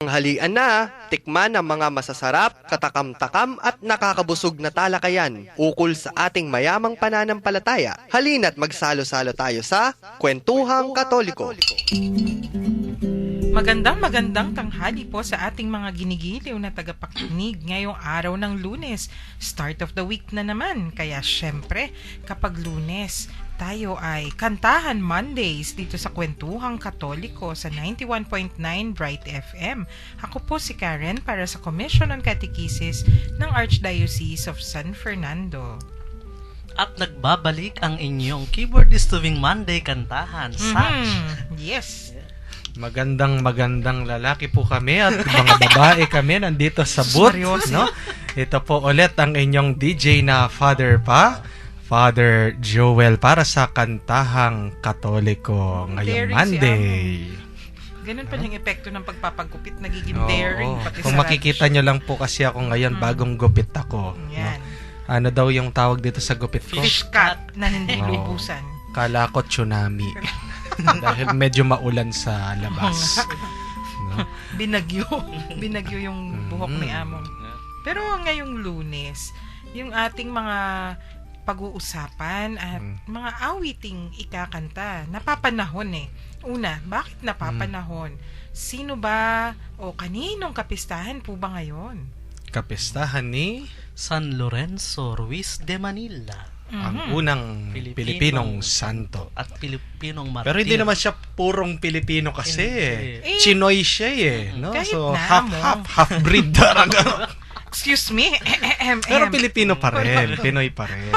Tanghalian na, tikman ang mga masasarap, katakam-takam at nakakabusog na talakayan ukol sa ating mayamang pananampalataya. Halina't magsalo-salo tayo sa Kwentuhang Katoliko. Magandang tanghali po sa ating mga ginigiliw na tagapakinig ngayong araw ng Lunes. Start of the week na naman. Kaya syempre, kapag Lunes, tayo ay Kantahan Mondays dito sa Kwentuhang Katoliko sa 91.9 Bright FM. Ako po si Karen para sa Commission on Catechesis ng Archdiocese of San Fernando. At nagbabalik ang inyong keyboardist tuwing Monday kantahan, Satch. Yes. Magandang lalaki po kami at mga babae kami nandito sa booth, no? Ito po ulit ang inyong DJ na Father Joel para sa Kantahang Katoliko ngayong Monday. Ganun pa yung epekto ng pagpapagupit, nagiging daring pati Kung sa makikita nyo lang po kasi ako ngayon, bagong gupit ako. Yan. No? Ano daw yung tawag dito sa gupit ko? Fish cut na hindi lubusan. Kala ko tsunami. Dahil medyo maulan sa labas. No? Binagyo yung buhok ni Among. Pero ngayong Lunes, yung ating mga pag-uusapan at mga awiting ikakanta, napapanahon eh. Una, bakit napapanahon? Sino ba o kaninong kapistahan po ba ngayon? Kapistahan ni San Lorenzo Ruiz de Manila. ang unang Pilipinong santo. At Pilipinong martir. Pero hindi naman siya purong Pilipino kasi. Chinoy siya no? Kahit So, na half-breed talaga. Excuse me? Pero Pilipino pa rin. Pinoy pa rin.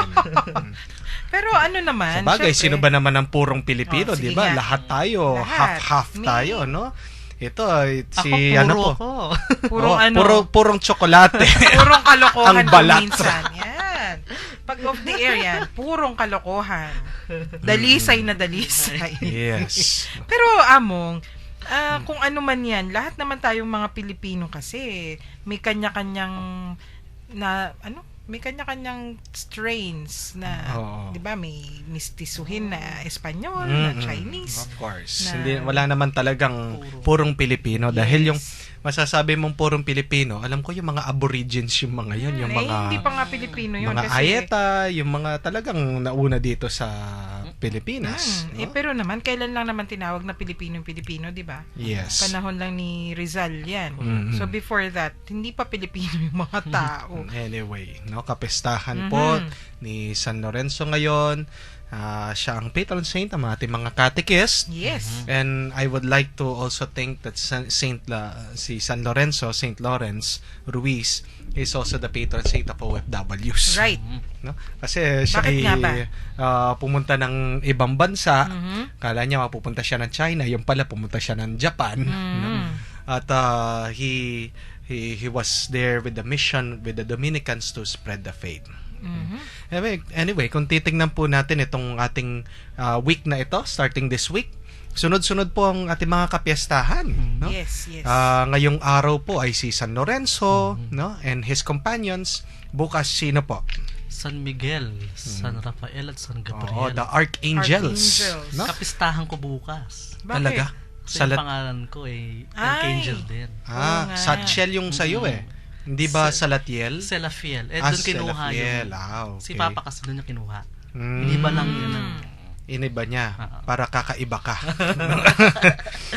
Pero ano naman, Sa bagay, syempre, sino ba naman ang purong Pilipino, sige di ba? nga. Lahat tayo. Lahat. Half-half tayo, no? Ito, Ako, ano puro po? ako. purong ano, Purong tsokolate. purong kalokohan Ang balat. minsan. Yan. Pag off the air yan, purong kalokohan. Dalisay na dalisay. Yes. Pero Among, kung ano man yan, lahat naman tayong mga Pilipino kasi may kanya-kanyang may kanya-kanyang strains na, di ba, may mistisuhin na Espanyol, na Chinese. Of course. Na, Wala naman talagang purong Pilipino. Dahil yung masasabi mong purong Pilipino, alam ko yung mga aborigines yung mga yun. Yung mga, hindi pa nga Pilipino yun. mga kasi, Ayeta, yung mga talagang nauna dito sa Pilipinas. No? pero naman, kailan lang naman tinawag na Pilipino, di ba? Yes. Panahon lang ni Rizal yan. Mm-hmm. So before that, hindi pa Pilipino yung mga tao. Anyway, no, kapistahan po ni San Lorenzo ngayon. Siya ang patron saint ng ating mga catechist. Yes. And I would like to also think that si San Lorenzo, Saint Lawrence Ruiz is also the patron saint of OFWs. Right. No? Kasi siya Bakit nga ba? Pumunta ng ibang bansa. Kala niya mapupunta siya ng China, yung pala pumunta siya ng Japan. No? At he was there with the mission with the Dominicans to spread the faith. Anyway, kung titingnan po natin itong ating week na ito, starting this week, sunod-sunod po ang ating mga kapiyastahan. No? Yes. Ngayong araw po ay si San Lorenzo, no, and his companions. Bukas sino po? San Miguel, San Rafael at San Gabriel. Oh, the Archangels. No? Kapistahan ko bukas. Bakit? Talaga? Kasi yung pangalan ko Archangel din. nga. Satchel yung sa'yo Hindi ba Salatiel? Selafiel. Doon kinuha Selafiel. yun. Okay. Si Papa kasi doon niya kinuha. Iniba lang yun. Iniba niya para kakaiba ka.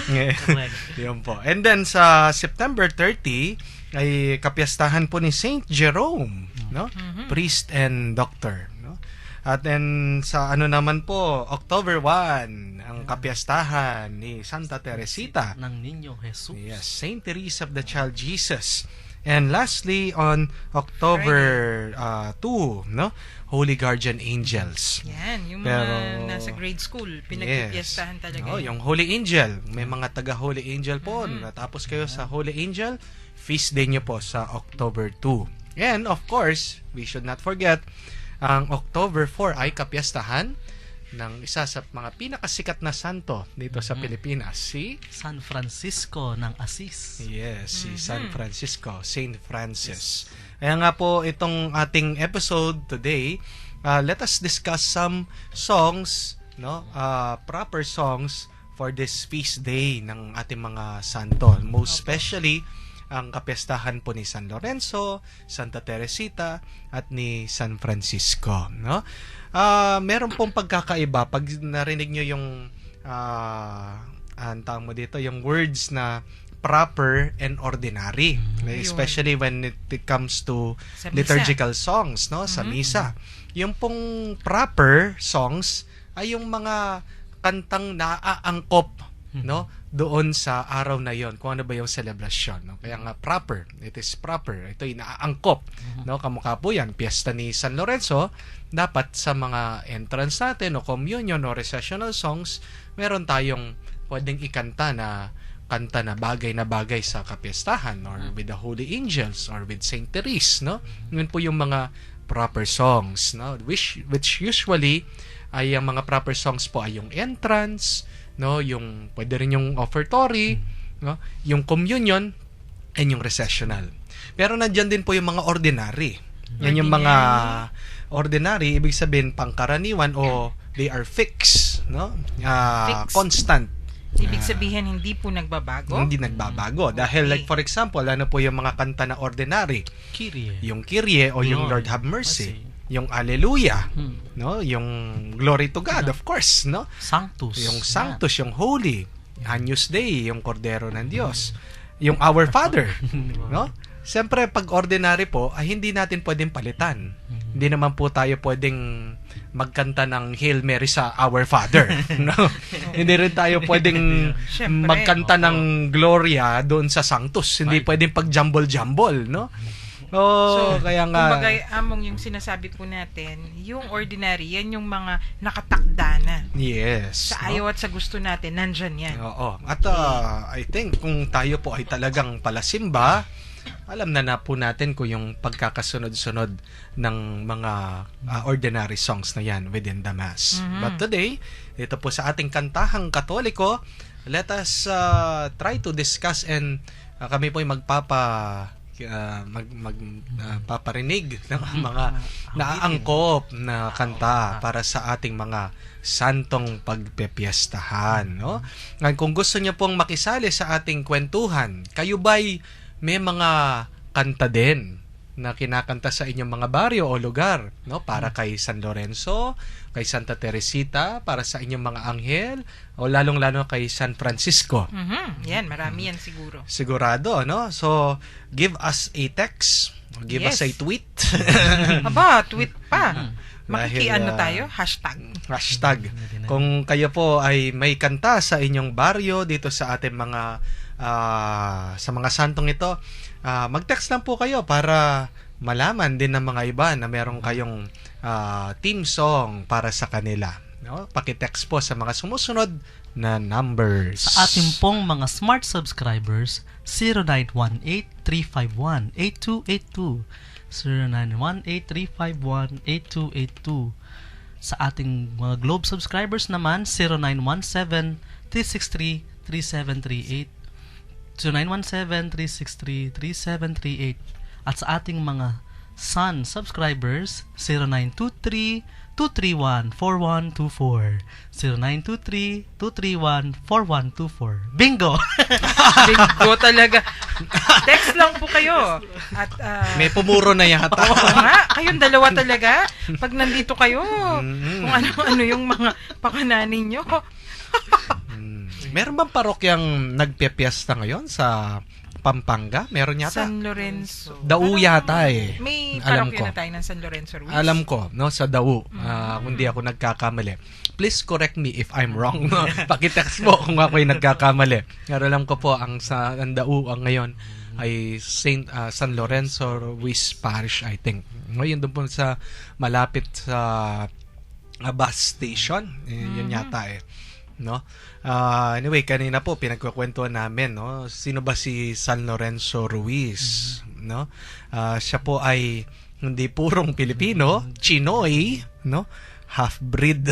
Correct. Yun po. And then sa September 30 ay kapiyastahan po ni Saint Jerome, no? Priest and doctor, no? At then sa naman po, October 1, ang kapiyastahan ni Santa Teresita ng Niño Jesus. Yes, Saint Teresa of the Child Jesus. And lastly, on October 2, no? Holy Guardian Angels. Yan, yung mga nasa grade school, pinagpipiestahan talaga. Yung Holy Angel. May mga taga-Holy Angel po. Natapos kayo sa Holy Angel, feast day nyo po sa October 2. And of course, we should not forget, ang October 4 ay kapiyastahan ng isa sa mga pinakasikat na santo dito sa Pilipinas, si San Francisco ng Assis. Yes, si San Francisco, Saint Francis. Kaya nga po itong ating episode today, let us discuss some songs, no, proper songs for this feast day ng ating mga santo. Most especially ang kapistahan po ni San Lorenzo, Santa Teresita, at ni San Francisco, no? Meron pong pagkakaiba pag narinig nyo yung ang tawag mo dito, yung words na proper and ordinary, especially when it comes to Sa misa. liturgical songs, no, sa misa. Yung pong proper songs ay yung mga kantang naaangkop, no, doon sa araw na yon, kung ano ba yung celebration, no? Kaya nga proper, it is proper, ito ay naaangkop, no? Kamukha po yan, piyesta ni San Lorenzo, dapat sa mga entrance natin o communion o recessional songs, meron tayong pwedeng ikanta na kanta na bagay sa kapistahan, or with the holy angels, or with Saint Therese, no? Yun po yung mga proper songs, no? Which usually ay ang mga proper songs po ay yung entrance, no, yung pwede rin yung offertory, no, yung communion, and yung recessional. Pero nandiyan din po yung mga ordinary. Yan yung mga ordinary, ibig sabihin pangkaraniwan o they are fixed, no? Fixed. Constant. Ibig sabihin, hindi po nagbabago? Hindi nagbabago. Dahil Okay. like for example, ano po yung mga kanta na ordinary? Kyrie. Yung Kyrie o yung Lord have mercy. Yung Alleluia, no? Yung Glory to God, of course, no? Sanctus. Yung Sanctus, yung Holy, Agnus Dei, yung Kordero ng Diyos, yung Our Father, no? Siyempre, pag ordinary po, ay hindi natin pwedeng palitan. Hindi naman po tayo pwedeng magkanta ng Hail Mary sa Our Father, no? Hindi rin tayo pwedeng Siyempre. magkanta ng Gloria doon sa Sanctus. Hindi pwedeng pag-jumble-jumble, no? Kaya nga kumbaga, among yung sinasabi po natin, yung ordinary, yan yung mga nakatakda na. yes, Sa ayaw at sa gusto natin, nandyan yan. Oo. At I think kung tayo po ay talagang palasimba, alam na po natin kung yung pagkakasunod-sunod ng mga ordinary songs na yan within the Mass. But today, dito po sa ating kantahang Katoliko, let us try to discuss and kami po ay paparinig ng mga naaangkop na kanta para sa ating mga santong pagpepiestahan, no? Ngayon, kung gusto niyo pong makisali sa ating kwentuhan, kayo ba'y may mga kanta din na kinakanta sa inyong mga baryo o lugar, no? Para kay San Lorenzo, kay Santa Teresita, para sa inyong mga anghel, o lalong-lalo kay San Francisco. Yan, marami yan siguro. Sigurado, no? So, give us a text, give Yes. us a tweet. Aba, tweet pa. Dahil, Makikiano tayo? Hashtag. Kung kayo po ay may kanta sa inyong baryo dito sa ating mga sa mga santong ito, mag-text lang po kayo para malaman din ng mga iba na meron kayong theme song para sa kanila, no? Paki-text po sa mga sumusunod na numbers. Sa ating pong mga smart subscribers, 0918-351-8282. 0918-351-8282. Sa ating mga Globe subscribers naman, 0917-363-3738. 0917-363-3738. At sa ating mga Sun subscribers, 0923-231-4124. 0923-231-4124. Bingo! Bingo talaga. Text lang po kayo. At, May pumuro na yata. oo nga, kayong dalawa talaga. Pag nandito kayo, kung ano yung mga pakananin nyo. Meron bang parokyang nagpepiesta ngayon sa Pampanga? Meron yata. San Lorenzo. Dau yata eh. May Alam parokya ko. na tayo ng San Lorenzo Ruiz. Alam ko, no, sa Dau. Kung di ako nagkakamali. Please correct me if I'm wrong. No? Pakitext mo kung ako'y nagkakamali. Pero alam ko po, ang Dau ang ngayon ay San Lorenzo Ruiz Parish, I think. Ngayon doon po sa malapit sa bus station. Yun yata eh. No? Anyway, kanina po pinagkukwentuhan namin, no? Sino ba si San Lorenzo Ruiz, no? Siya po ay hindi purong Pilipino, Chinoy, no? Half-breed.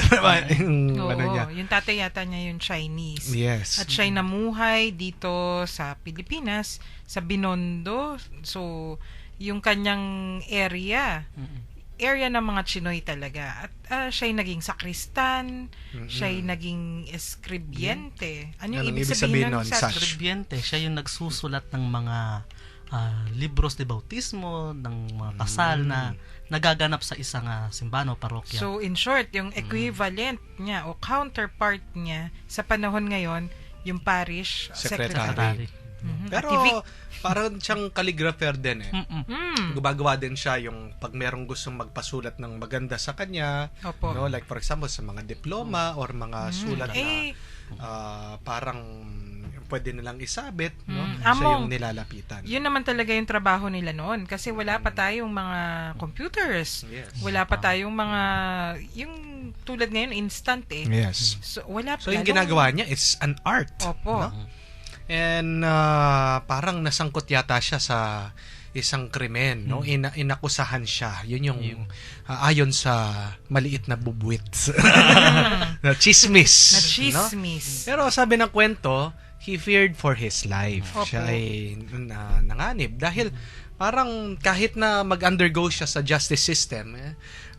yung, Oo, ano niya. yung tatay yata niya yung Chinese. Yes. At siya'y namuhay dito sa Pilipinas, sa Binondo. So, yung kanyang area, area ng mga Chinoy talaga. At siya'y naging sakristan, siya'y naging escribiente. Ano yung Anong ibig ibig sabihin sabihin nun? nun? Sa Sash. Escribiente, siya yung nagsusulat ng mga libros de bautismo, ng mga kasal na nagaganap sa isang simbahan o parokya. So, in short, yung equivalent niya o counterpart niya sa panahon ngayon, yung parish Secretary. secretary. Pero parang siyang calligrapher din eh. Gumagawa din siya yung pag merong gustong magpasulat ng maganda sa kanya, Opo. no, like for example sa mga diploma or mga sulat na parang pwede nilang isabit, no? Siya yung nilalapitan. Yun naman talaga yung trabaho nila noon kasi wala pa tayong mga computers. Yes. Wala pa tayong mga yung tulad ngayon instant eh. Yes. So wala pa. So yung ginagawa niya is an art. Opo. No? And parang nasangkot yata siya sa isang krimen, no? Inakusahan siya. Yun yung ayon sa maliit na bubuwit. na chismis. Na no? chismis. Pero sabi ng kwento, he feared for his life. Opo. Siya ay nanganib dahil parang kahit na mag-undergo siya sa justice system,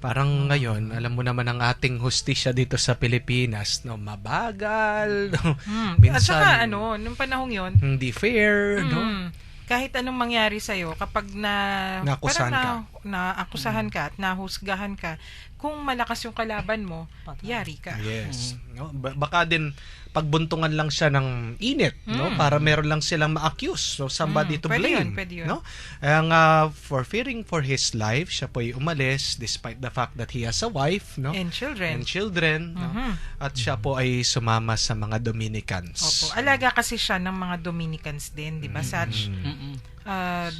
parang ngayon, alam mo naman ang ating hustisya dito sa Pilipinas, no, mabagal, no, minsan, At saka nung panahong yon, hindi fair, no? kahit anong mangyari sa'yo, kapag Naakusahan naakusahan ka at nahusgahan ka, kung malakas yung kalaban mo, yari ka. Yes. No? Baka din pagbuntungan lang siya ng init, no? Para meron lang silang ma-accuse. So somebody to blame. Pwede yun. No? Ang for fearing for his life, siya po ay umalis despite the fact that he has a wife, no? And children, no? At siya po ay sumama sa mga Dominicans. Opo. Alaga kasi siya ng mga Dominicans din, di ba, Saj?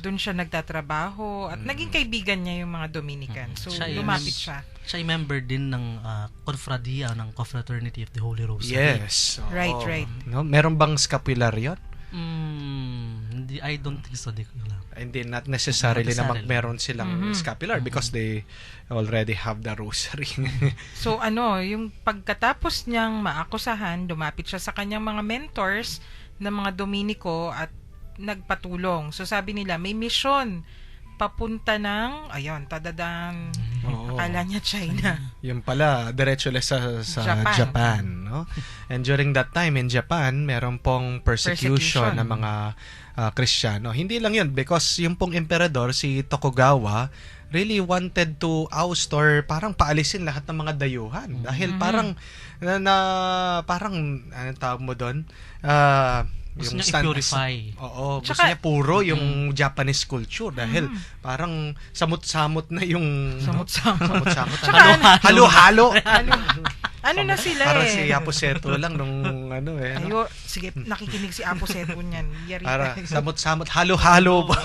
Doon siya nagtatrabaho at naging kaibigan niya yung mga Dominicans. So, lumapit siya. Siya ay member din ng confradia, ng Confraternity of the Holy Rosary. Yes. Oo. Right. No? Meron bang scapularyo? Hindi, I don't think so. Di ko alam. Hindi, not necessarily na meron silang Mm-hmm. scapular because they already have the rosary. So yung pagkatapos niyang maakusahan, lumapit siya sa kanyang mga mentors na mga Dominiko at nagpatulong. So sabi nila, may mission papunta ng, tadadan, akala niya China. Yung pala, diretso lang sa Japan, no? And during that time in Japan, meron pong persecution ng mga Kristiyano. Hindi lang yun, because yung pong emperador, si Tokugawa, really wanted to oust or parang paalisin lahat ng mga dayuhan. Dahil parang, anong tawag mo doon? Gusto niya i-purify. Oo, gusto niya puro yung Japanese culture dahil parang samot-samot na yung samot-samot. Halo-halo. Ano na sila Parang si Aposeto lang nung sige, nakikinig si Aposeto niyan. Yari para samot-samot, halo-halo po.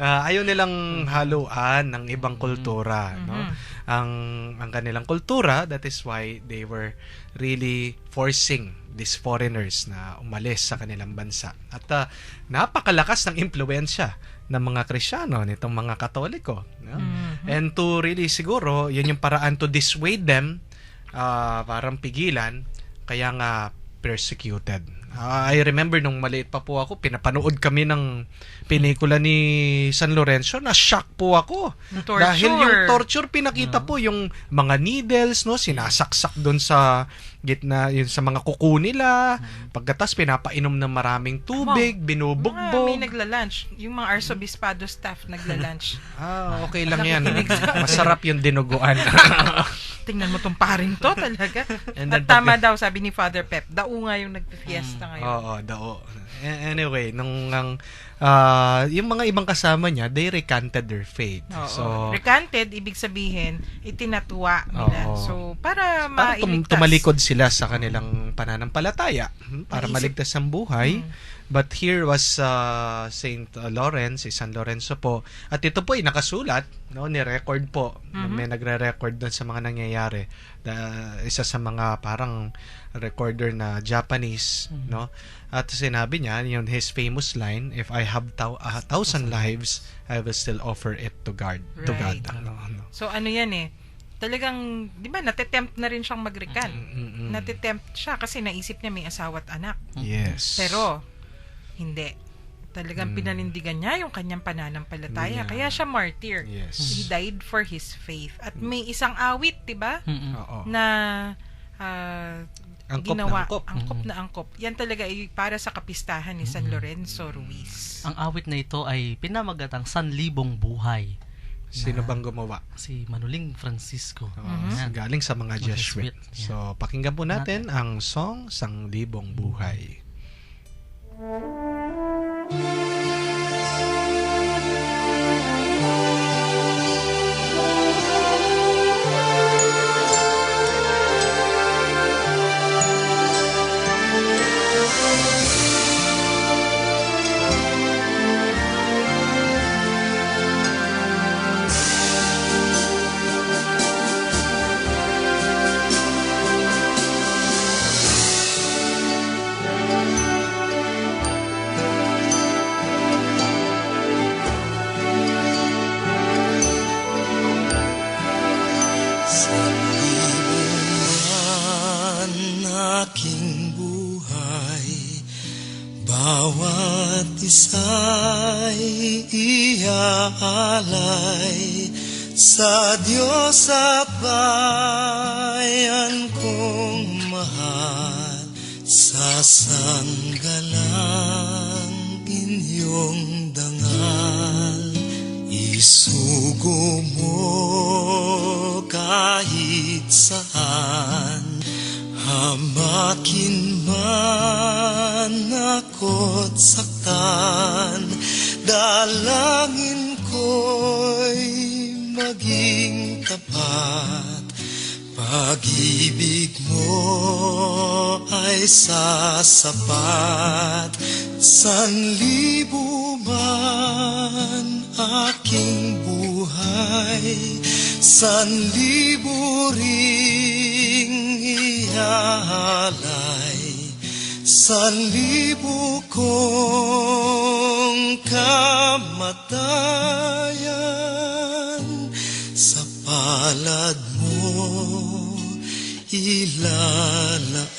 Ayaw nilang haluan ng ibang kultura, no? Ang kanilang kultura, that is why they were really forcing these foreigners na umalis sa kanilang bansa. At napakalakas ng impluwensya ng mga Kristiyano, nitong mga Katoliko. No? And to really siguro, yun yung paraan to dissuade them, parang pigilan, kaya nga persecuted. I remember nung maliit pa po ako, pinapanood kami ng pelikula ni San Lorenzo, na-shock po ako. Dahil yung torture pinakita po, yung mga needles, no, sinasaksak doon sa gitna, yun sa mga kuko nila. Pagkatas pinapainom ng maraming tubig, binubugbog. May nagla-lunch. Yung mga arsobispado staff nagla-lunch. Okay lang yan. Masarap yung dinuguan. Tingnan mo tong paring to talaga. At tama daw, sabi ni Father Pep, dao nga yung nagpifiesta ngayon. Oo, dao. Anyway, yung mga ibang kasama niya, they recanted their faith. So, recanted, ibig sabihin, itinatwa nila. So, para mailigtas. Tumalikod sila sa kanilang pananampalataya para maligtas ang buhay. But here was Saint Lawrence, si San Lorenzo po. At ito po ay nakasulat, no, ni-record po. May nagre-record doon sa mga nangyayari. Isa sa mga parang recorder na Japanese, no? At sinabi niya, yung his famous line, if I have 1,000 lives, I will still offer it to God. Right. To God. So yan talagang, di ba, natitempt na rin siyang mag-recant. Natitempt siya kasi naisip niya may asawa at anak. Yes. Pero, hindi. Talagang pinanindigan niya yung kanyang pananampalataya. Yeah. Kaya siya martyr. Yes. He died for his faith. At may isang awit, 'di ba? Oo. Na Angkop ginawa, na angkop. angkop na angkop. Yan talaga ay para sa kapistahan ni San Lorenzo Ruiz. Ang awit na ito ay pinamagatang Sanlibong Buhay. Sino bang gumawa? Si Manuling Francisco. So, galing sa mga Jesuit. Jesuit. So, pakinggan po natin ang song Sanglibong Buhay. Sanlibuan aking buhay, bawat isa'y iaalay sa Diyos at bayan kong mahal. Sa sanggalang inyong dangal, isugo mo kahit saan, hamakin man ako't saktan, dalangin ko'y maging tapat. Pag-ibig mo ay sasapat, sanlibo man aking buhay, sanlibo ring iaalay, sanlibo kong kamatayan, sa palad mo ilalaan.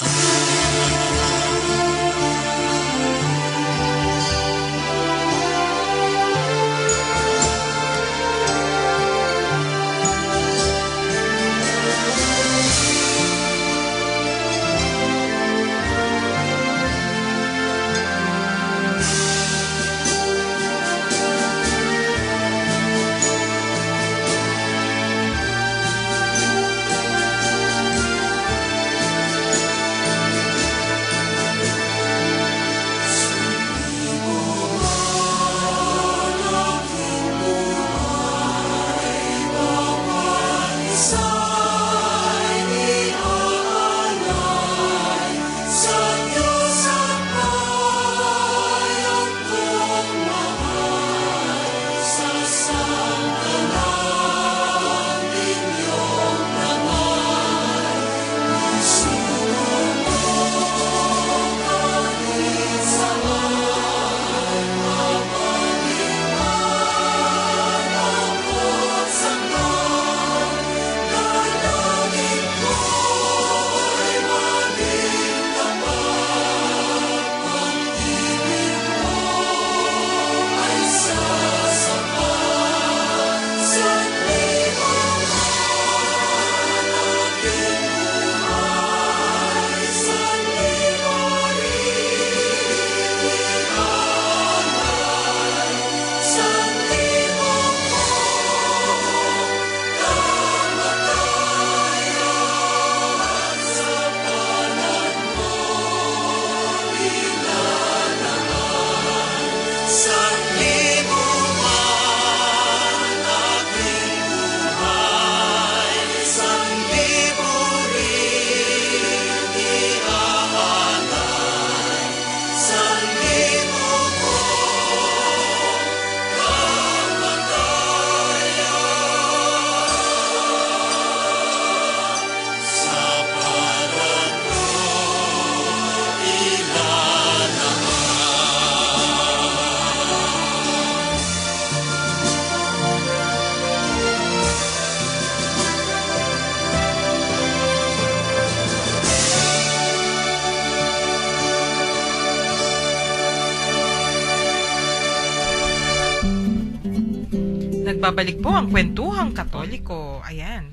nagbabalik po ang Kwentuhang Katoliko. Ayan.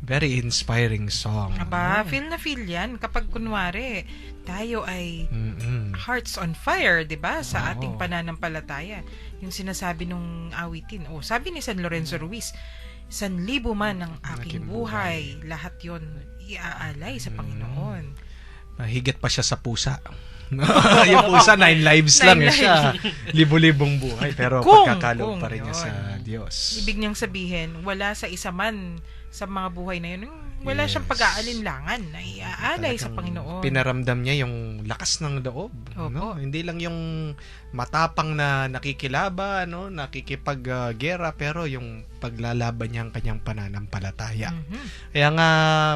Very inspiring song. Aba, feel na feel yan kapag kunwari tayo ay hearts on fire, 'di ba? Sa ating pananampalataya. Yung sinasabi nung awitin. Sabi ni San Lorenzo Ruiz, 1,000 man ang aking buhay, lahat 'yon iaalay sa Panginoon. Higit pa siya sa pusa. Yung pusa, 9 lives lang siya. Libo-libong buhay. Pero pagkakaloob pa rin niya sa Diyos. Ibig niyang sabihin, wala sa isa man sa mga buhay na yun, wala siyang pag-aalinlangan na iaalay sa Panginoon. Pinaramdam niya yung lakas ng loob. No? Hindi lang yung matapang na nakikilaban, no? Nakikipag-gera, pero yung paglalaban niya ang kanyang pananampalataya. Kaya nga,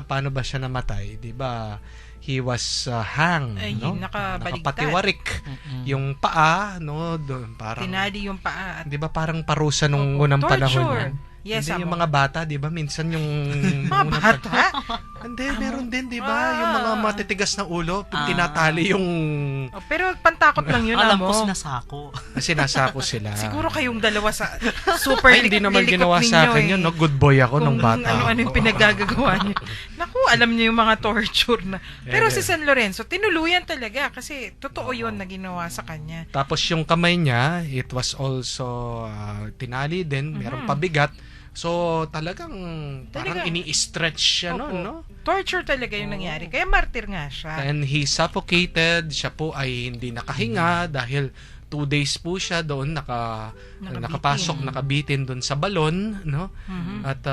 paano ba siya namatay? Di ba? He was hanged, no? Nakapatiwarik. Yung paa, no? Parang, tinali yung paa. Di ba parang parusa nung unang panahon? Yes, hindi, yung mga bata, di ba? Minsan yung... mga bata? Hindi, meron din, di ba? Yung mga matitigas na ulo, tinatali yung... pero pantakot lang yun, alam ko sinasako. Sinasako sila. Siguro kayong dalawa sa super ay, hindi naman ginawa sa akin yun, no? Good boy ako nung bata. Ano yung pinagagagawa niyo. Naku, alam niyo yung mga torture na. Pero si San Lorenzo, tinuluyan talaga kasi totoo yun na ginawa sa kanya. Tapos yung kamay niya, it was also tinali din, merong pabigat. So, talagang parang ini-stretch siya, no? Torture talaga yung nangyari. Kaya martyr nga siya. And he suffocated. Siya po ay hindi nakahinga dahil 2 days po siya doon nakabitin doon sa balon, no? At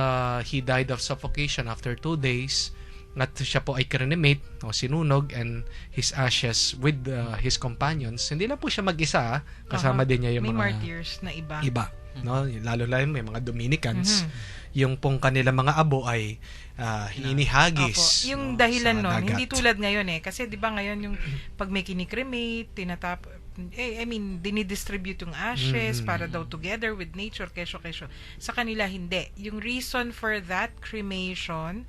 he died of suffocation after 2 days. At siya po ay cremate o sinunog, and his ashes with his companions. Hindi lang po siya mag-isa, kasama din niya yung may mga martyrs na iba. No, lalo may mga Dominicans. Yung pong kanila mga abo ay hinihagis. Yung dahilan nun, hindi tulad ngayon kasi 'di ba ngayon yung pag may kinikremate, dinidistribute yung ashes para daw together with nature, kesyo. Sa kanila hindi. Yung reason for that cremation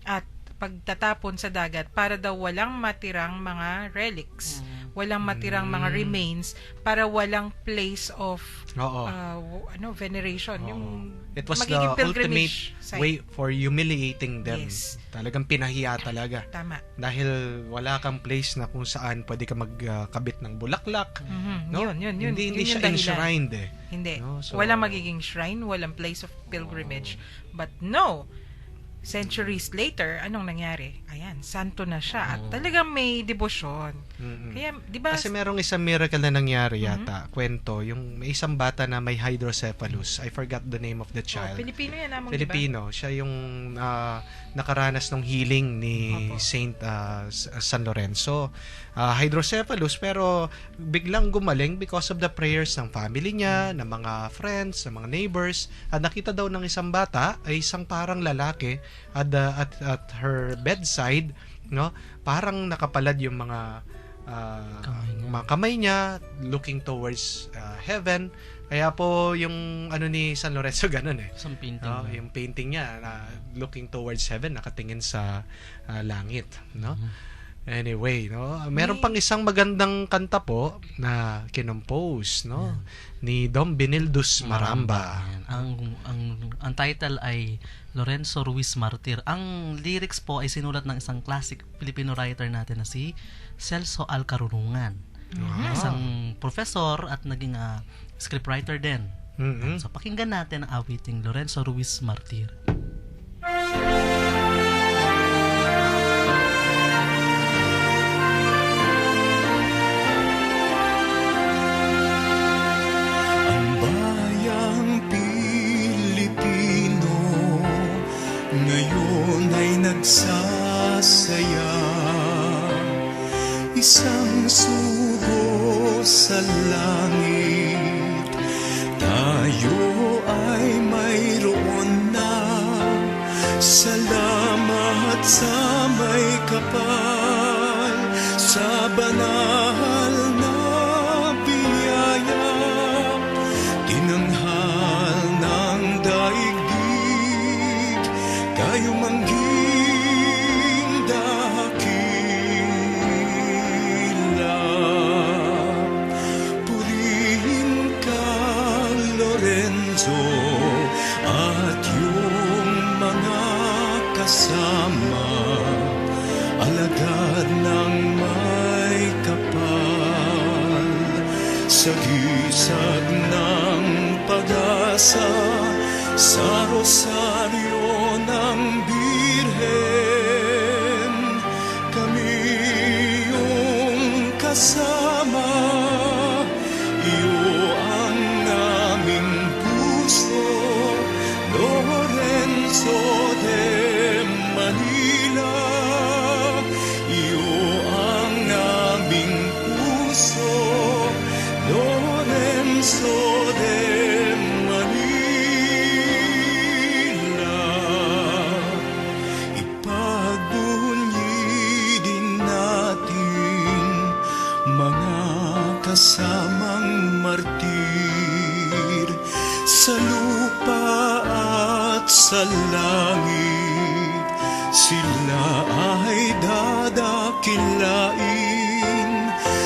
at pagtatapon sa dagat para daw walang matirang mga relics, walang matirang mga remains, para walang place of veneration. Yung it was the ultimate way for humiliating them. Yes. Talagang pinahiya talaga. Tama. Dahil wala kang place na kung saan pwede ka magkabit ng bulaklak. No? Yun. Hindi siya enshrined Hindi. No? So, walang magiging shrine, walang place of pilgrimage. But no, centuries later, anong nangyari? Ayan, santo na siya at talagang may debosyon. Kaya, di ba? Kasi merong isang miracle na nangyari yata, kwento, yung may isang bata na may hydrocephalus. I forgot the name of the child. Pilipino yan namang, Filipino. Diba? Siya yung nakaranas ng healing ni Saint San Lorenzo. Hydrocephalus, pero biglang gumaling because of the prayers ng family niya, ng mga friends, ng mga neighbors. At nakita daw ng isang bata, ay isang parang lalaki at her bedside, no? Parang nakapalad yung mga kamay niya looking towards heaven. Kaya po yung ni San Lorenzo ganun Some painting. yung painting niya looking towards heaven, nakatingin sa langit, no? Anyway, no, meron pang isang magandang kanta po na kinompose, no, ni Dom Benildus Maramba. Ang title ay Lorenzo Ruiz Martir. Ang lyrics po ay sinulat ng isang classic Filipino writer natin na si Celso Alcarunungan. Isang professor at naging scriptwriter din. So pakinggan natin ang awiting Lorenzo Ruiz Martir. Nagsasaya, isang sugo sa langit, tayo ay mayroon na. Salamat sa may kapal, sa banal na biyaya, tinanghal ng daigdig, kayo manggil sa gisag ng pag-asa, sa rosaryo ng Birhen, kami yung kasama, iyo ang aming puso, Lorenzo de Manila, iyo ang aming puso, Lorenzo de Manila. Ipagbunyi din natin mga kasamang martir sa lupa at sa langit, sila ay dadakilain.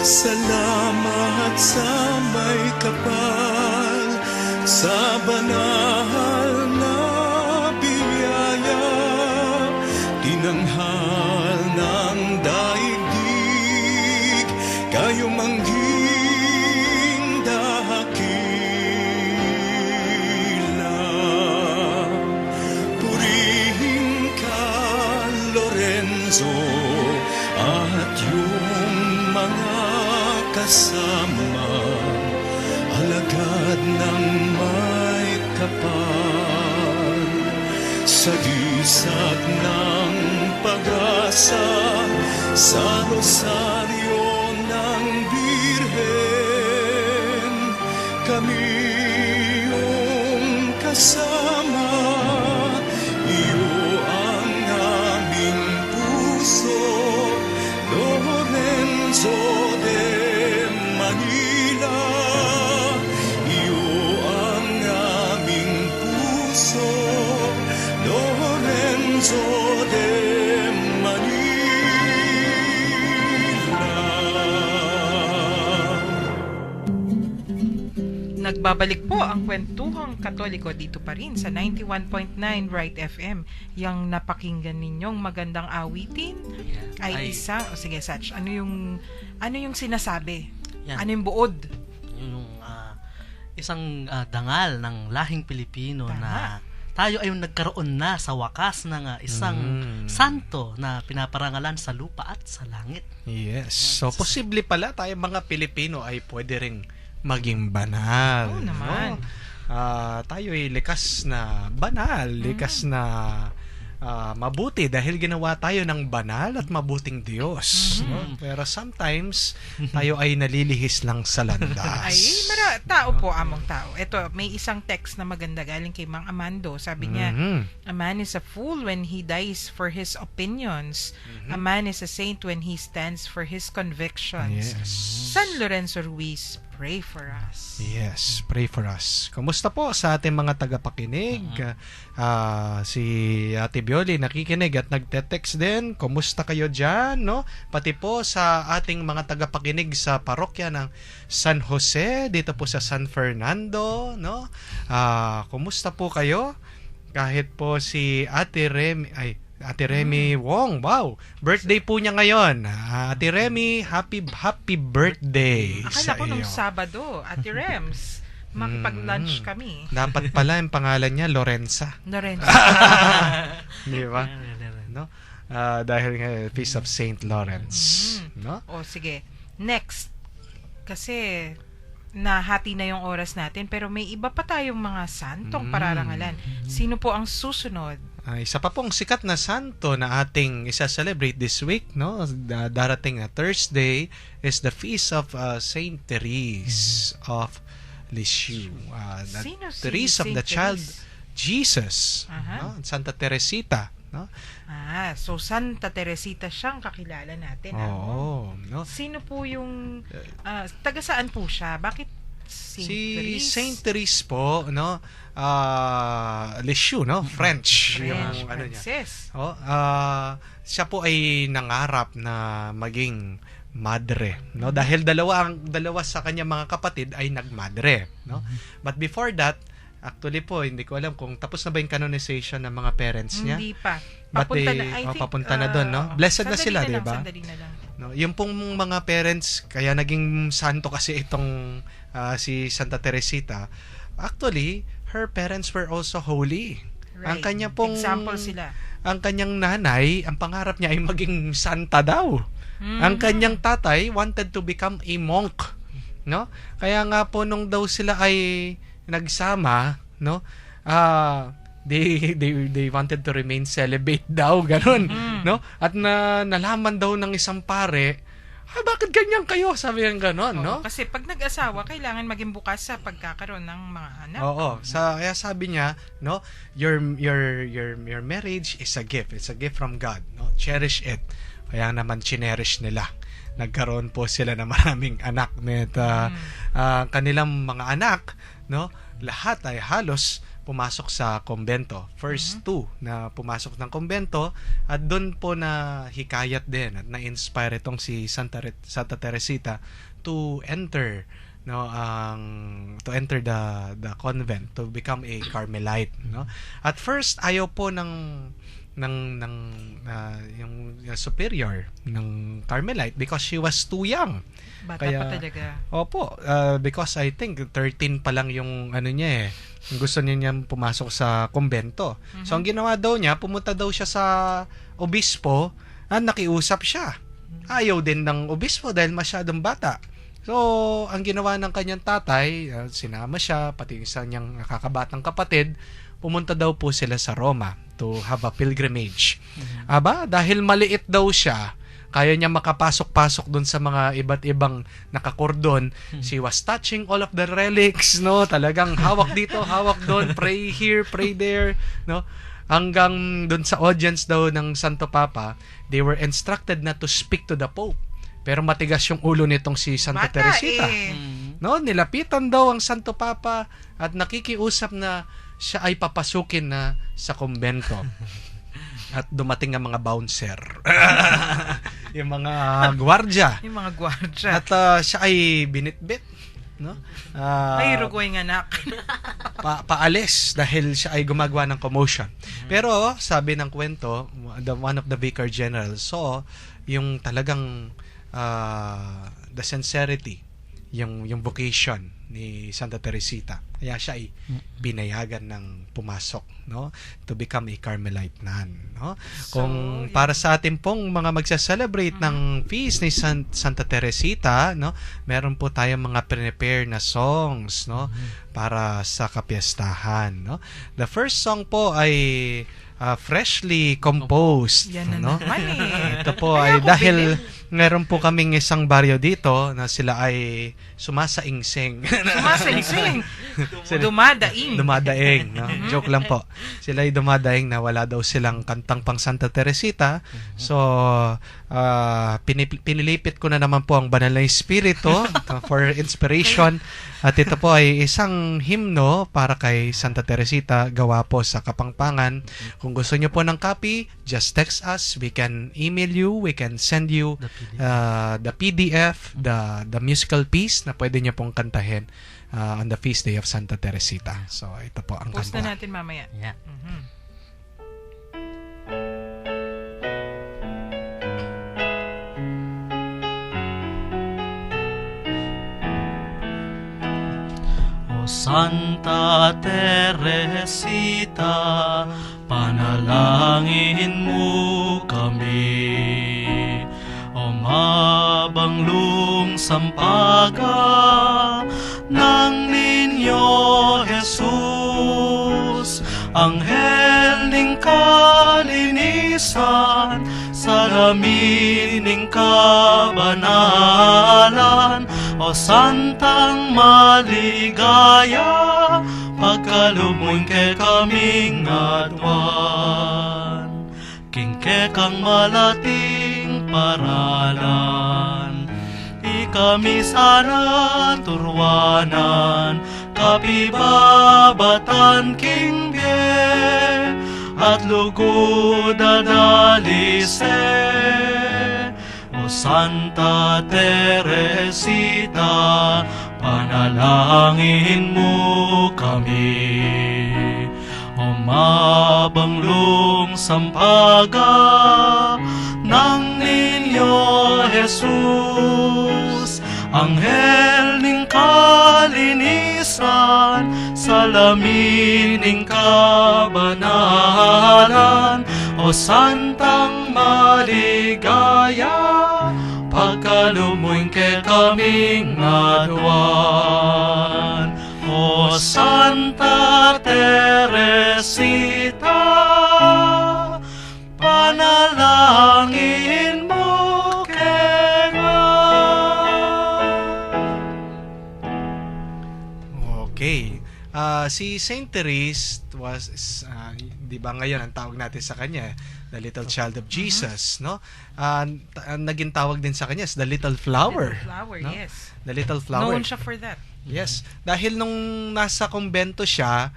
Salamat sa may kapal, sa banal na biyaya, tinanghal ng daigdig, kayo mangging dakila. Purihin ka, Lorenzo, at yung mga kasama, alagad ng may kapal, sa gisag ng pag-asa, sa rosaryo ng Birhen, kami yung kasama, iyo ang aming puso, Lorenzo de Manila, iyo ang aming puso, Lorenzo de Manila. Nagbabalik po ang Kwentuhang Katoliko dito pa rin sa 91.9 Right FM. Yang napakinggan ninyong magandang awitin ay isa, sige Satch, ano yung sinasabi? Yan. Ano yung buod? Yung isang dangal ng lahing Pilipino Tama. na tayo ay nagkaroon na sa wakas ng isang santo na pinaparangalan sa lupa at sa langit. Yes. So, posible pala tayo mga Pilipino ay pwede ring maging banal. Oo naman. Tayo ay likas na banal, likas na mabuti dahil ginawa tayo ng banal at mabuting Diyos. No? Pero sometimes, tayo ay nalilihis lang sa landas. Ay, tao po, among tao. Ito, may isang text na maganda galing kay Mang Amando. Sabi niya, a man is a fool when he dies for his opinions. A man is a saint when he stands for his convictions. Yes. San Lorenzo Ruiz, pray for us. Yes, pray for us. Kumusta po sa ating mga tagapakinig? Si Ate Bioli nakikinig at nagte-text din. Kumusta kayo dyan? No? Pati po sa ating mga tagapakinig sa parokya ng San Jose, dito po sa San Fernando. No? Kumusta po kayo? Kahit po si Ate Remy Wong, wow, birthday po niya ngayon. Ate Remy, happy birthday Akala sa ko nung iyo. Sabado, Ate Rems, makipag-lunch kami. Dapat pala yung pangalan niya Lorenza. Lorenzo. Di ba? No? Dahil nga Feast of Saint Lawrence. No? O sige, next. Kasi nahati na yung oras natin pero may iba pa tayong mga santong pararangalan. Sino po ang susunod? Isa pa pong sikat na santo na ating isa-celebrate this week, no? Darating na Thursday is the Feast of Saint Therese of Lisieux. Sino si Therese of Saint the Child Therese? Jesus. Aha. No? Santa Teresita. No? So Santa Teresita siyang kakilala natin. Oo. No? Sino po yung taga saan po siya? Bakit Saint Si Therese? Saint Therese po, no? Lisieux, no? French. Yung ano niya. Frances. Siya po ay nangarap na maging madre, no? Dahil dalawa sa kanya mga kapatid ay nagmadre, no? But before that, actually po, hindi ko alam kung tapos na ba yung canonization ng mga parents niya. Hindi pa. But Papunta they, na, I think, papunta na doon, no? Blessed na sandali sila, lang, di ba? Sandali na lang. No, yung pong mga parents, kaya naging santo kasi itong si Santa Teresita, actually, her parents were also holy. Ang kanya pong Example sila. ang kanyang nanay, ang pangarap niya ay maging santa daw. Ang kanyang tatay wanted to become a monk, no? Kaya nga po nung daw sila ay nagsama, no? They wanted to remain celibate daw, ganun, no? At nalaman daw ng isang pare, bakit ganyan kayo? Sabi ng ganun, no? Kasi pag nag-asawa, kailangan maging bukas sa pagkakaroon ng mga anak. Oo. Kaya sabi niya, no, your marriage is a gift. It's a gift from God, no? Cherish it. Kaya naman cherish nila. Nagkaroon po sila ng maraming anak. Kanilang mga anak, no, lahat ay halos pumasok sa kumbento. First two na pumasok ng kumbento, at doon po na hikayat din at na-inspire itong si Santa Teresita to enter the convent, to become a Carmelite, no? At first ayaw po ng yung superior ng Carmelite because she was too young. Bata pa talaga. Opo, because I think 13 pa lang yung ano niya gusto niya pumasok sa kumbento. So ang ginawa daw niya, pumunta daw siya sa obispo at nakiusap siya. Ayaw din ng obispo dahil masyadong bata. So ang ginawa ng kanyang tatay, sinama siya, pati isa niyang kakabatang kapatid, pumunta daw po sila sa Roma to have a pilgrimage. Dahil maliit daw siya, kaya niya makapasok-pasok doon sa mga iba't ibang nakakordon. She was touching all of the relics, no? Talagang hawak dito, hawak doon, pray here, pray there, no? Hanggang doon sa audience daw ng Santo Papa, they were instructed not to speak to the Pope. Pero matigas yung ulo nitong si Santa Teresita. No, nilapitan daw ang Santo Papa at nakikiusap na siya ay papasukin na sa kumbento. At dumating ang mga bouncer. Yung mga gwardya. Yung mga gwardya. At siya ay binitbit, no? Ay, rugoy ng anak. Paalis dahil siya ay gumagawa ng commotion. Pero sabi ng kwento, one of the vicar generals saw yung talagang the sincerity, yung vocation ni Santa Teresita. Kaya siya ay binayagan ng pumasok, no, to become a Carmelite nun, no? Kung para sa atin pong mga magsa-celebrate ng feast ni Santa Teresita, no, meron po tayong mga prepare na songs, no, para sa kapiyastahan, no. The first song po ay freshly composed, Yan na no? naman Ito po ay dahil meron po kaming isang baryo dito na sila ay sumasaingsing. Sumasing-sing. Dumadaing. Dumadaing, no? Joke lang po. Sila ay dumadaing na wala daw silang kantang pang Santa Teresita. So, pinilipit ko na naman po ang banal na espiritu for inspiration. At ito po ay isang himno para kay Santa Teresita, gawa po sa Kapampangan. Kung gusto nyo po ng copy, just text us. We can email you. We can send you the PDF, the musical piece na pwede nyo pong kantahin on the feast day of Santa Teresita. So, ito po ang Post kanta. na natin mamaya. Yeah. O Santa Teresita, panalangin mo kami. O mabanglong sampaga ng Ninyo Jesus, anghel ning kalinisan, salamin ning kabanalan. O Santang maligaya, pagkalumoy ke kaming adwan. Kingke kang malating paralan, ikami sana turwanan, kapibabatan kingge, at lugod adalise. O Santa Teresita, panalangin mo kami. O mabanglong sampaga ng Ninyo Jesus, anghel ning kalinisan, salamining kabanalan, o Santang maligaya, pagkalumuing ke kaming adwan. O Santa Teresita, panalangin mo kenga. Okay. Si Saint Therese was, di ba ngayon ang tawag natin sa kanya, the little child of Jesus, no? Naging tawag din sa kanya is the little flower. Little flower, no? yes. The little flower. Known siya for that. Yes. Dahil nung nasa kumbento siya,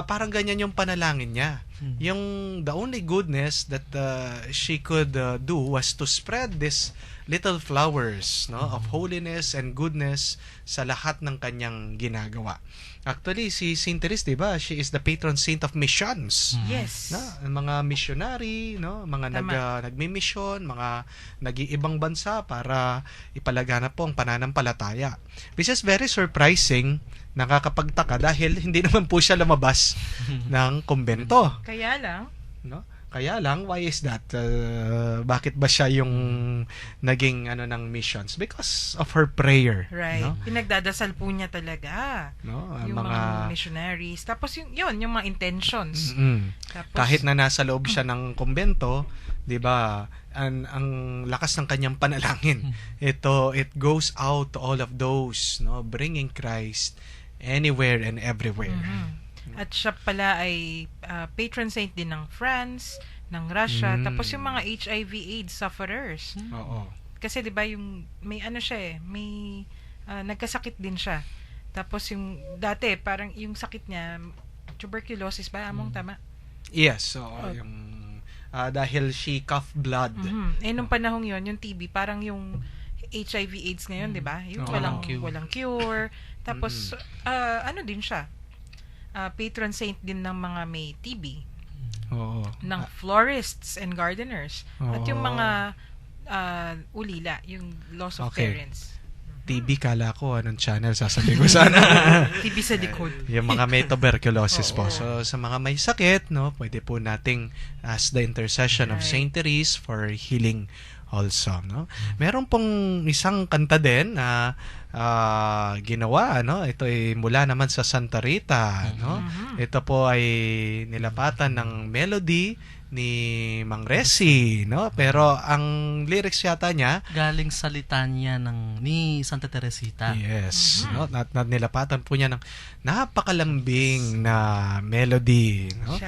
parang ganyan yung panalangin niya. Yung the only goodness that she could do was to spread this little flowers, no, of holiness and goodness sa lahat ng kanyang ginagawa. Actually, si Saint Therese, 'di ba? She is the patron saint of missions. Yes. No, ang mga missionary, no, mga nagmi-mission, mga nag-iibang bansa para ipalaganap po ang pananampalataya. Which is very surprising, nakakapagtaka dahil hindi naman po siya lumabas ng kumbento, Kaya lang, no? Kaya lang, why is that? Bakit ba siya yung naging ng missions? Because of her prayer. right, No? pinagdadasal po niya talaga. No? Yung mga missionaries. Tapos yung mga intentions. Tapos, Kahit na nasa loob siya ng kumbento, 'di ba? Ang lakas ng kanyang panalangin. It goes out to all of those, no, bringing Christ anywhere and everywhere. At siya pala ay patron saint din ng France, ng Russia, tapos yung mga HIV/AIDS sufferers. Oo. Kasi 'di ba yung may siya may nagkasakit din siya. Tapos yung dati parang yung sakit niya tuberculosis ba among tama? Yes, so yung dahil she coughed blood. Nung panahong yon yung TB parang yung HIV/AIDS ngayon, 'di ba? Yung walang cure. Tapos din siya. Patron saint din ng mga may TB. Oo. Ng florists and gardeners. At yung mga ulila, yung loss of Okay. parents. TB, kala ko anong channel sasabihin ko sana. TB sa likod. Yung mga may tuberculosis po. So sa mga may sakit, no, pwede po nating ask the intercession of Saint Therese for healing also, no. Meron pong isang kanta din na ginawa, no. Ito ay mula naman sa Santa Rita, no. Ito po ay nilapatan ng melody ni Mang Resi, no. Pero ang lyrics yata niya Galing sa litanya ni Santa Teresita. yes, no, at nilapatan po niya ng napakalambing na melody, no.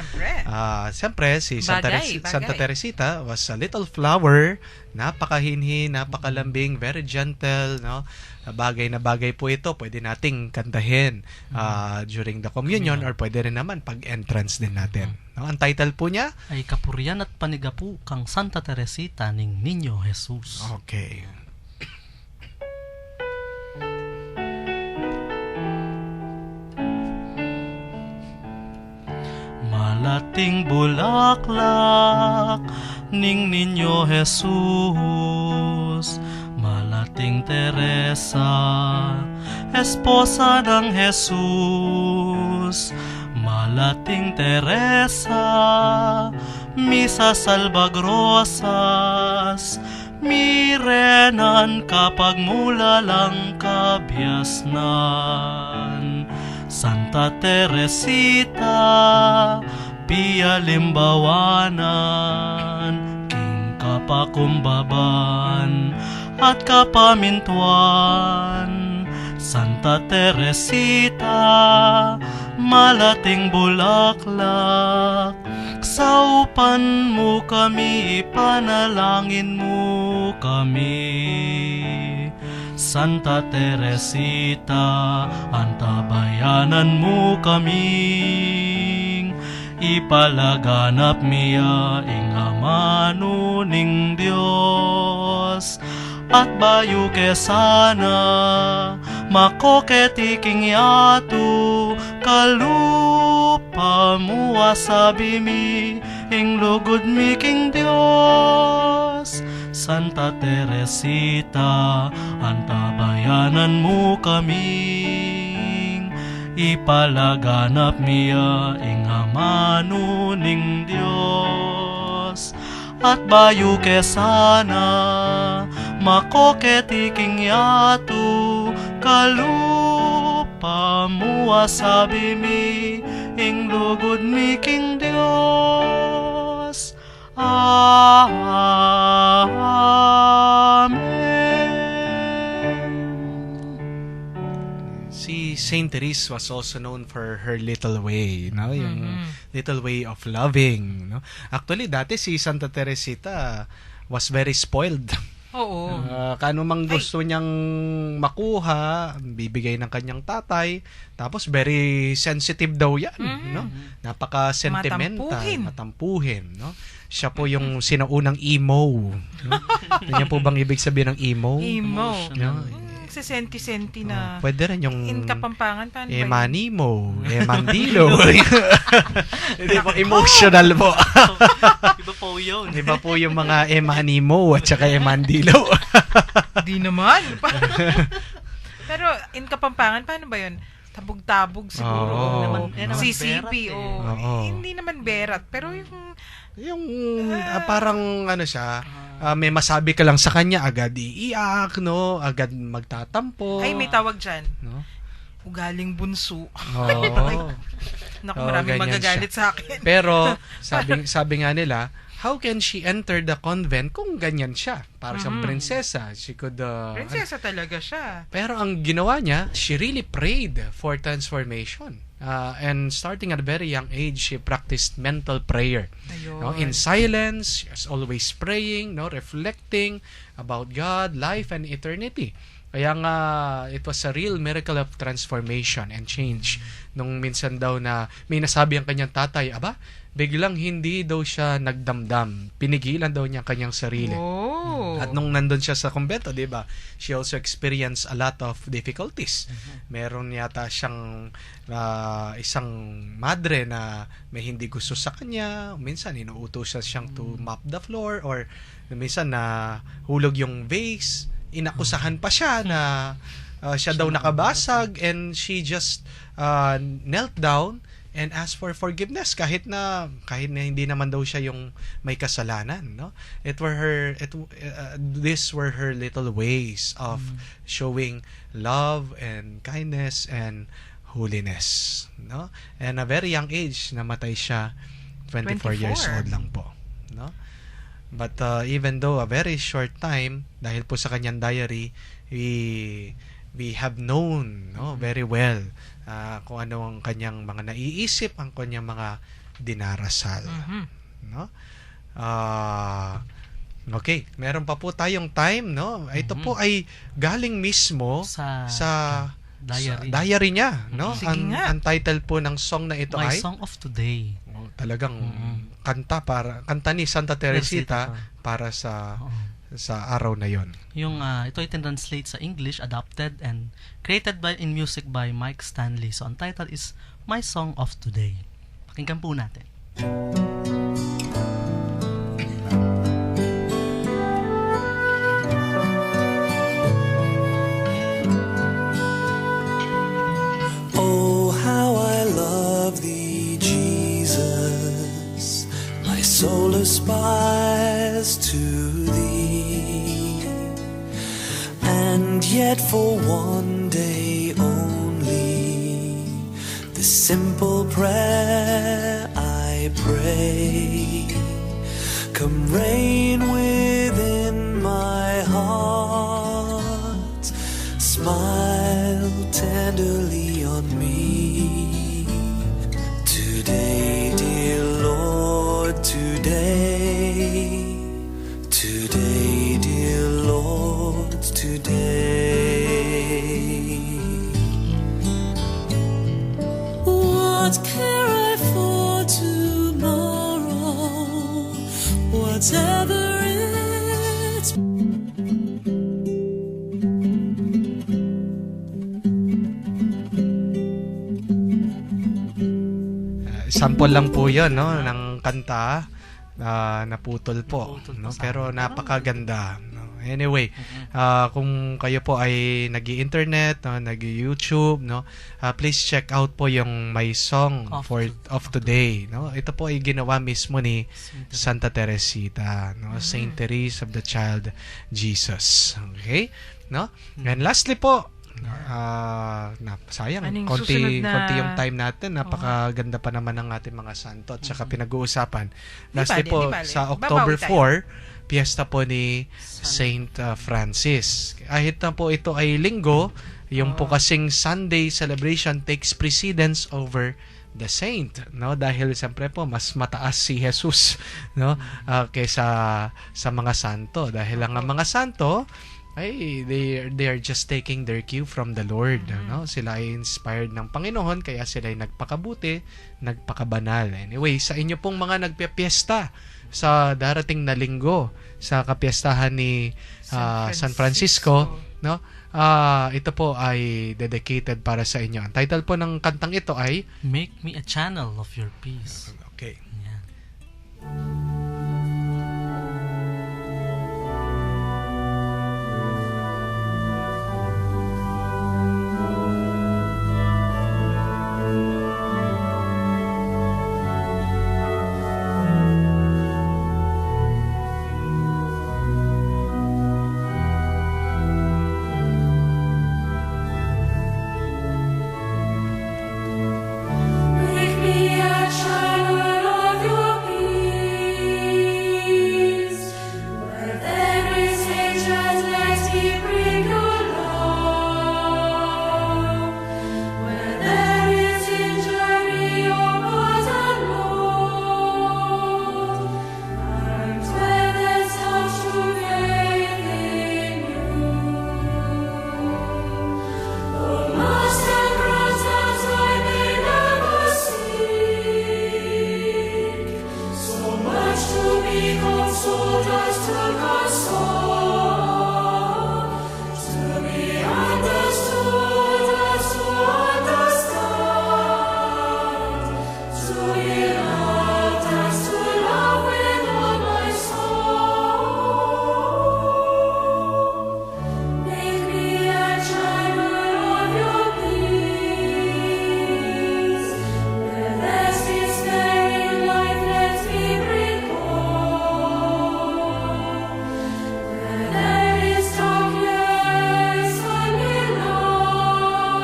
Siyempre si Bagay. Santa Teresita was a little flower, napakahinhi, napakalambing, very gentle, no. Bagay na bagay po ito, pwede nating kantahin during the communion or pwede rin naman pag entrance din natin. No, ang title po niya Ay kapurian at panigapu kang Santa Teresita ning Niño Jesus. okay. Malating bulaklak ning Niño Jesus, Malating Teresa, esposa ng Jesus. Malating Teresa, Misa Salvagrosas, mirenan kapag mula lang kabiasnan. Santa Teresita, Pia Limbawanan, King kapakumbaban at kapamintuan. Santa Teresita, malating bulaklak, saupan mo kami, panalangin mo kami. Santa Teresita, antabayanan mo kaming ipalaganap miya ingamano ning Dios. At bayu kesana makoketiking yatu kalupa muwasabi mi ing lugod mi king Dios. Santa Teresita, antabayanan mo kaming ipalaganap miya inga manuning Dios. At bayu kesana makoketiking yatu kalupa muasabi mi ing lugod mi king Dios. Amen. Si Saint Therese was also known for her little way, no? Yung little way of loving, no? Actually, dati si Santa Teresita was very spoiled. Oo. Kano mang gusto niyang makuha, bibigay ng kanyang tatay. Tapos very sensitive daw 'yan, no? Napaka-sentimental, matampuhin, no? Siya po yung sinaunang emo. No? Yan po bang ibig sabihin ng emo? Emo. No? Sa senti-senti na Pwede rin yung in Kapampangan. Paano ba yun? Emanimo, Emandilo. Hindi po, emotional po. Iba po yun. Iba po yung mga Emanimo at saka Emandilo. Di naman. Pero in Kapampangan, paano ba yun? Tabog-tabog siguro. Oo. Naman CCP berat o Oo. hindi naman berat. Pero yung Parang ano siya, may masabi ka lang sa kanya, agad iiyak, no? Agad magtatampo. ay may tawag dyan. No? Ugaling bunso. Oo. Naku, Oo, maraming ganyan magagalit sa akin. Pero sabi nga nila, how can she enter the convent kung ganyan siya? Para siyang prinsesa. She could Prinsesa talaga siya. Pero ang ginawa niya, she really prayed for transformation. And starting at a very young age, she practiced mental prayer. Ayun. No, in silence, she was always praying, no, reflecting about God, life, and eternity. Kaya nga, it was a real miracle of transformation and change. Nung minsan daw na may nasabi ang kanyang tatay, aba, biglang hindi daw siya nagdamdam. Pinigilan daw niya ang kanyang sarili. Oh. At nung nandun siya sa kumbento, di ba, she also experienced a lot of difficulties. Meron yata siyang isang madre na may hindi gusto sa kanya. Minsan, inuutos siyang to mop the floor or minsan na hulog yung vase. Inakusahan pa siya na siya daw nakabasag and she just knelt down and asked for forgiveness kahit na hindi naman daw siya yung may kasalanan, no? These were her little ways of showing love and kindness and holiness, no? And a very young age namatay siya, 24 years old lang po, no? But even though a very short time, dahil po sa kanyang diary, we have known, no, very well kung ano ang kanyang mga naiisip, ang kanyang mga dinarasal. No? Okay, meron pa po tayong time, no? Ito po ay galing mismo Sa diary. sa diary niya, no? Sige nga. Ang title po ng song na ito My ay Song of Today. talagang kanta ni Santa Teresita para sa araw na yon. Yung ito ay translate sa English, adapted and created in music by Mike Stanley. So ang title is My Song of Today. Pakinggan po natin. Oh, how I love thee, Jesus. My soul aspires to thee. And yet for one day only, the simple prayer I pray, come reign within my heart, smile tenderly on me. Today, dear Lord, today, dear Lord, today. What care I for tomorrow, whatever it's. Sample lang po 'yon, no, ng kanta naputol po, no? Pero napakaganda, no? Anyway, kung kayo po ay nag-i-internet, no, nag-YouTube, no, please check out po yung My Song of Today, no. Ito po ay ginawa mismo ni Santa Teresita, no, Saint Therese of the Child Jesus. Okay? No? And lastly po, sayang, Anong konti susunod na- yung time natin. Napakaganda pa naman ng ating mga santo at saka pinag-uusapan. Lastly Di po, bale. sa October Babawi tayo. 4, piyesta po ni Saint Francis. Kahit na po ito ay linggo, yung po kasing Sunday celebration takes precedence over the saint, no, dahil siyempre po mas mataas si Jesus, no, kaysa sa mga santo, dahil ang mga santo ay they are just taking their cue from the Lord, no? Sila ay inspired ng Panginoon, kaya sila ay nagpakabuti, nagpakabanal. Anyway, sa inyo pong mga nagpipiesta sa darating na linggo sa kapiestahan ni San Francisco, no? Ito po ay dedicated para sa inyo. Ang title po ng kantang ito ay Make me a channel of your peace. Okay. Yan. Make me a channel of your peace. Where there is hatred, let me bring your love. Where there is injury, your pardon, Lord. And where there's doubt, true faith in you. Oh, Master, grant that I may never seek so much to be consoled as to console, to be understood as to understand, to be loved as to love with all my soul. Make me a channel of your peace. Where there's despair in life, let me bring hope. Where there is darkness, find me light.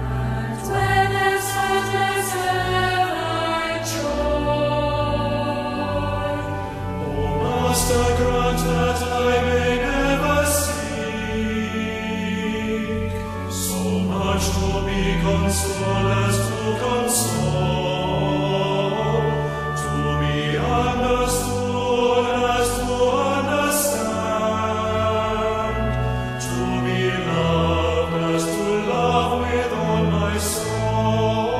And where there's sadness, ever joy. Oh, Master, grant that I may never seek so much to be consoled as to console, to be understood as to understand, to be loved as to love with all my soul.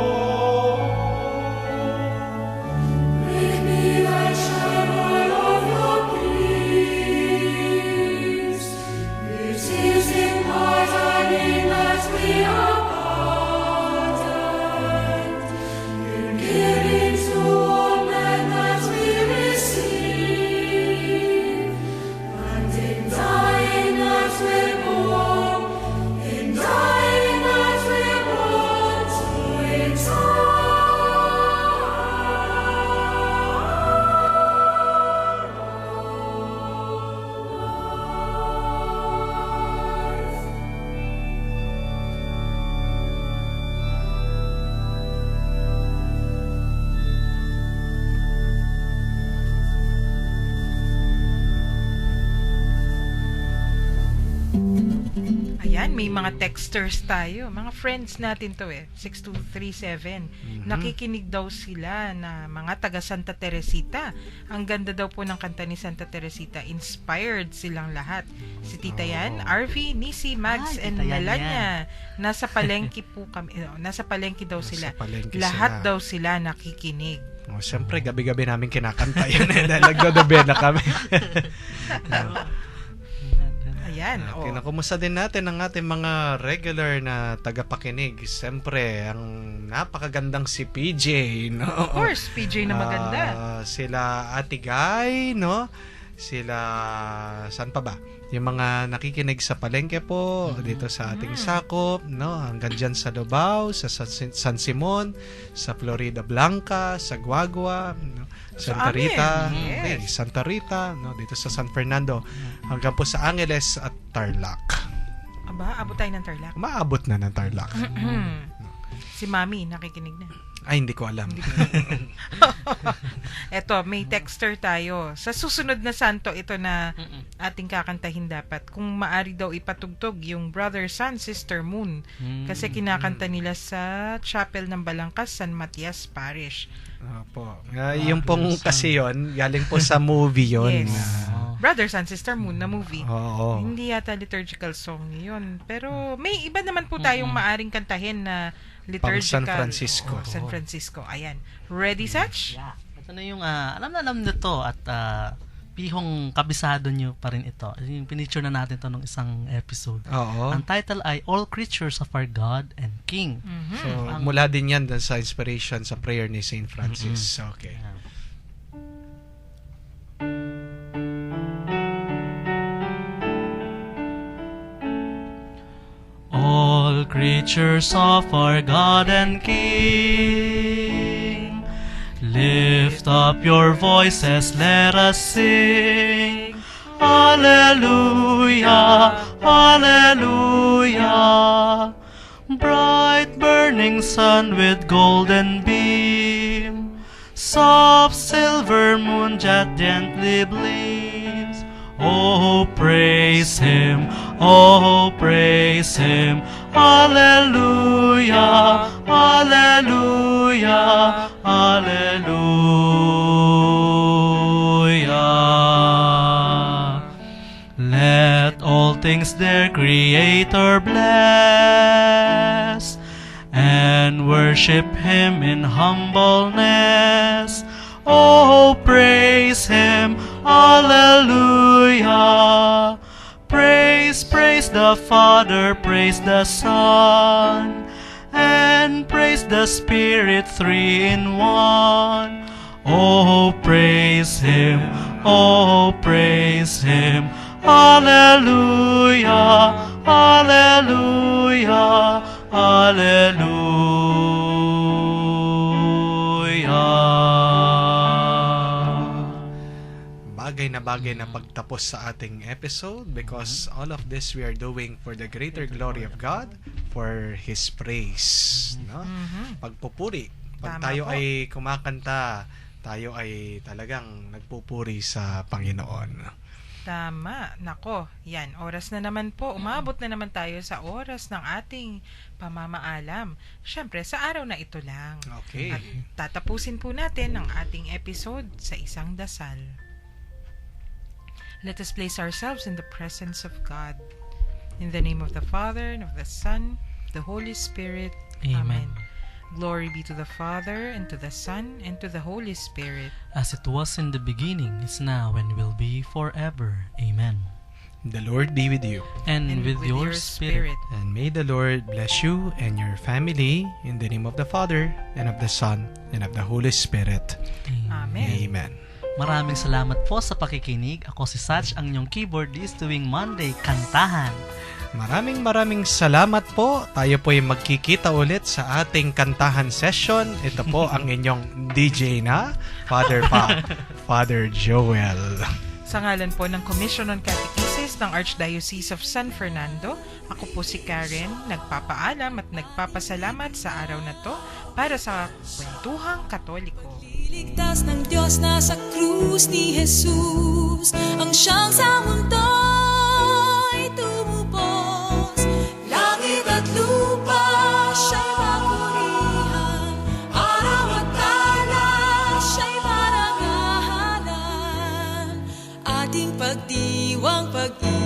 Make me the channel of your peace. It is in pardoning that we are pardoned, in giving to all men that we receive, and in dying that we're born, in dying that we're born to eternal life. Ayan, may mga texters tayo. Mga friends natin to 6237. Nakikinig daw sila na mga taga Santa Teresita. Ang ganda daw po ng kanta ni Santa Teresita. Inspired silang lahat. Si Tita Yan, RV, Nisi, Mags, Ay, and Tita Yan Melania. Nasa palengke po kami. Nasa palengke daw sila. palengke Lahat sila. daw sila nakikinig. Oh, siyempre, gabi-gabi namin kinakanta yun dahil nagdodobe na kami. Ayan. Okay, Oh. kumusta din natin ang ating mga regular na tagapakinig. Siyempre, ang napakagandang si PJ, no? Of course, PJ na maganda. Sila Ate Guy, no? saan pa ba? Yung mga nakikinig sa palengke po, dito sa ating sakop, no? Hanggang dyan sa Lubao, sa San Simon, sa Florida Blanca, sa Guagua, no? Santa amin. Rita, Yes. okay, Santa Rita, no? Dito sa San Fernando, hanggang po sa Angeles at Tarlac. Aba, abot tayo ng Tarlac. Umaabot na ng Tarlac. Si Mami, nakikinig na. Ay, hindi ko alam. Eto, may texter tayo. Sa susunod na santo, ito na ating kakantahin dapat. Kung maari daw ipatugtog yung Brother Sun, Sister Moon. Kasi kinakanta nila sa Chapel ng Balangkas, San Matias Parish. Opo. Yung pong kasi yun, galing po sa movie yun. Yes. Brother Sun, Sister Moon na movie. Oo. Hindi yata liturgical song yun. Pero may iba naman po tayong maaring kantahin na liturgical. Pang San Francisco. Oo, San Francisco. Ayan. Ready, Sach? Yeah. Ito na yung, alam na alam nyo to at pihong kabisado nyo pa rin ito. Yung pinicture na natin to nung isang episode. Oo. Ang title ay All Creatures of Our God and King. So, mula din yan dun sa inspiration sa prayer ni Saint Francis. Okay. All creatures of our God and King, lift up your voices, let us sing. Hallelujah, hallelujah. Bright burning sun with golden beam, soft silver moon jet gently gleams. Oh, praise Him, oh, praise Him. Hallelujah, hallelujah, hallelujah. Let all things their Creator bless, and worship Him in humbleness. Oh, praise Him, hallelujah. Praise, praise the Father, praise the Son, and praise the Spirit, three in one. Oh, praise Him, oh, praise Him. Hallelujah, hallelujah, hallelujah. Bagay na pagtapos sa ating episode because all of this we are doing for the greater glory of God, for His praise. No? Pagpupuri. Pag Tama tayo po. ay kumakanta, tayo ay talagang nagpupuri sa Panginoon. Tama. Nako, yan. Oras na naman po. Umabot na naman tayo sa oras ng ating pamamaalam. Siyempre, sa araw na ito lang. Okay. At tatapusin po natin ang ating episode sa isang dasal. Let us place ourselves in the presence of God. In the name of the Father, and of the Son, the Holy Spirit. Amen. Glory be to the Father, and to the Son, and to the Holy Spirit. As it was in the beginning, is now, and will be forever. Amen. The Lord be with you. And, with your spirit. And may the Lord bless you and your family in the name of the Father, and of the Son, and of the Holy Spirit. Amen. Amen. Maraming salamat po sa pakikinig. Ako si Sach, ang inyong keyboardist tuwing Monday, kantahan. Maraming salamat po. Tayo po ay magkikita ulit sa ating kantahan session. Ito po ang inyong DJ na Father Joel. Sa ngalan po ng Commission on Catechesis ng Archdiocese of San Fernando, ako po si Karen, nagpapaalam at nagpapasalamat sa araw na to para sa Kwentuhang Katoliko. Iligtas ng Diyos na sa krus ni Jesus, ang siyang sa mundo'y tumubos. Langit at lupa siya'y papurihan, araw at tala siya'y marangalan. Ating pagdiwang pag-ibig